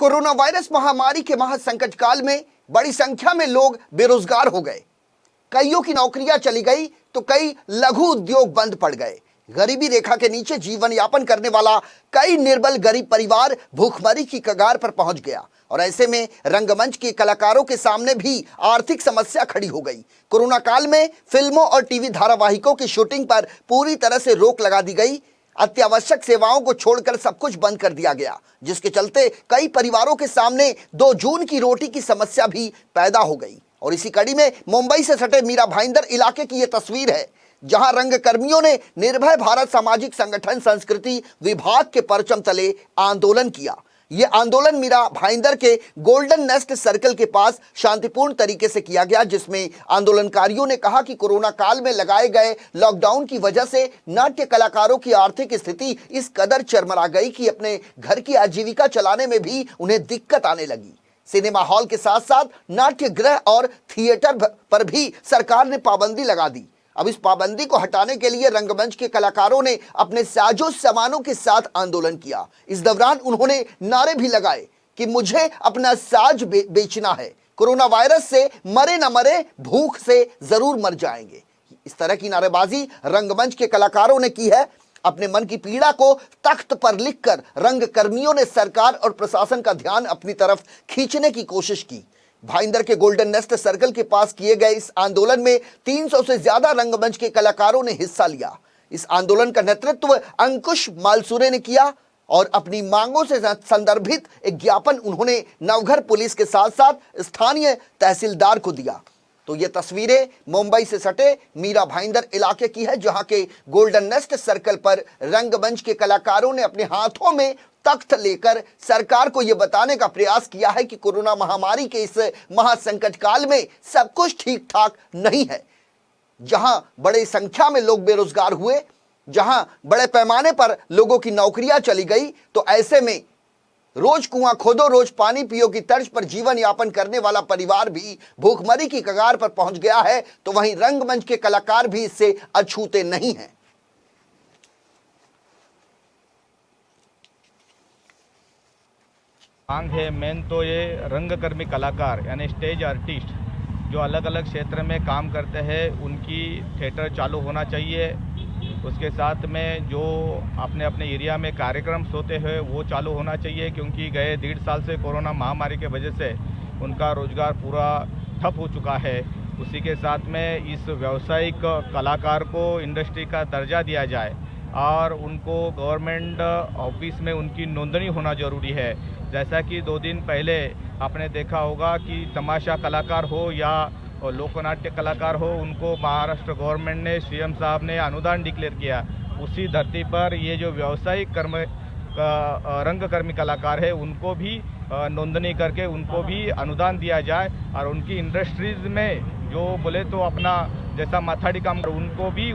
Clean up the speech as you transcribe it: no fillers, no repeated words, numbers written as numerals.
Corona virus महामारी के महासंकट काल में बड़ी संख्या में लोग बेरोजगार हो गए। कईयों की नौकरियां चली गई तो कई लघु उद्योग बंद पड़ गए। गरीबी रेखा के नीचे जीवन यापन करने वाला कई निर्बल गरीब परिवार भूखमरी की कगार पर पहुंच गया और ऐसे में रंगमंच के कलाकारों के सामने भी आर्थिक समस्या खड़ी हो गई। कोरोना काल में फिल्मों और टीवी धारावाहिकों की शूटिंग पर पूरी तरह से रोक लगा दी गई। अत्यावश्यक सेवाओं को छोड़कर सब कुछ बंद कर दिया गया, जिसके चलते कई परिवारों के सामने 2 जून की रोटी की समस्या भी पैदा हो गई। और इसी कड़ी में मुंबई से सटे मीरा भाईंदर इलाके की यह तस्वीर है, जहां रंगकर्मियों ने निर्भय भारत सामाजिक संगठन संस्कृति विभाग के परचम तले आंदोलन किया। यह आंदोलन मीरा भाईंदर के गोल्डन नेस्ट सर्कल के पास शांतिपूर्ण तरीके से किया गया, जिसमें आंदोलनकारियों ने कहा कि कोरोना काल में लगाए गए लॉकडाउन की वजह से नाट्य कलाकारों की आर्थिक स्थिति इस कदर चरमरा गई कि अपने घर की आजीविका चलाने में भी उन्हें दिक्कत आने लगी। सिनेमा हॉल के साथ साथ नाट्य गृह और थिएटर पर भी सरकार ने पाबंदी लगा दी। अब इस पाबंदी को हटाने के लिए रंगमंच के कलाकारों ने अपने साजो सामानों के साथ आंदोलन किया। इस दौरान उन्होंने नारे भी लगाए कि मुझे अपना साज बेचना है, कोरोना वायरस से मरे न मरे, भूख से जरूर मर जाएंगे। इस तरह की नारेबाजी रंगमंच के कलाकारों ने की है। अपने मन की पीड़ा को तख्त पर लिखकर रंगकर्मियों ने सरकार और प्रशासन का ध्यान अपनी तरफ खींचने की कोशिश की। भाईंदर के गोल्डन नेस्ट सर्कल के पास किए गए इस आंदोलन में 300 से ज्यादा रंगमंच के कलाकारों ने हिस्सा लिया। इस आंदोलन का नेतृत्व अंकुश मालसूरे ने किया और अपनी मांगों से संदर्भित एक ज्ञापन उन्होंने नवघर पुलिस के साथ साथ स्थानीय तहसीलदार को दिया। तो ये तस्वीरें मुंबई से सटे मीरा भाईंदर इलाके की है, जहां के गोल्डन नेस्ट सर्कल पर रंगमंच के कलाकारों ने अपने हाथों में तख्त लेकर सरकार को यह बताने का प्रयास किया है कि कोरोना महामारी के इस महासंकट काल में सब कुछ ठीक ठाक नहीं है। जहां बड़ी संख्या में लोग बेरोजगार हुए, जहां बड़े पैमाने पर लोगों की नौकरियां चली गई, तो ऐसे में रोज कुआं खोदो रोज पानी पियो की तर्ज पर जीवन यापन करने वाला परिवार भी भूखमरी की कगार पर पहुंच गया है। तो वहीं रंगमंच के कलाकार भी इससे अछूते नहीं हैं। मांग है मेन तो ये रंगकर्मी कलाकार यानी स्टेज आर्टिस्ट जो अलग अलग क्षेत्र में काम करते हैं, उनकी थिएटर चालू होना चाहिए। उसके साथ में जो अपने अपने एरिया में कार्यक्रम होते हैं वो चालू होना चाहिए, क्योंकि गए 1.5 साल से कोरोना महामारी के वजह से उनका रोजगार पूरा ठप हो चुका है। उसी के साथ में इस व्यावसायिक कलाकार को इंडस्ट्री का दर्जा दिया जाए और उनको गवर्नमेंट ऑफिस में उनकी नोंदनी होना ज़रूरी है। जैसा कि 2 दिन पहले आपने देखा होगा कि तमाशा कलाकार हो या लोकनाट्य कलाकार हो, उनको महाराष्ट्र गवर्नमेंट ने, सीएम साहब ने अनुदान डिक्लेयर किया। उसी धरती पर ये जो व्यावसायिक रंगकर्मी कलाकार है उनको भी नोंदनी करके उनको भी अनुदान दिया जाए और उनकी इंडस्ट्रीज़ में जो बोले तो अपना जैसा माथाड़ी काम उनको भी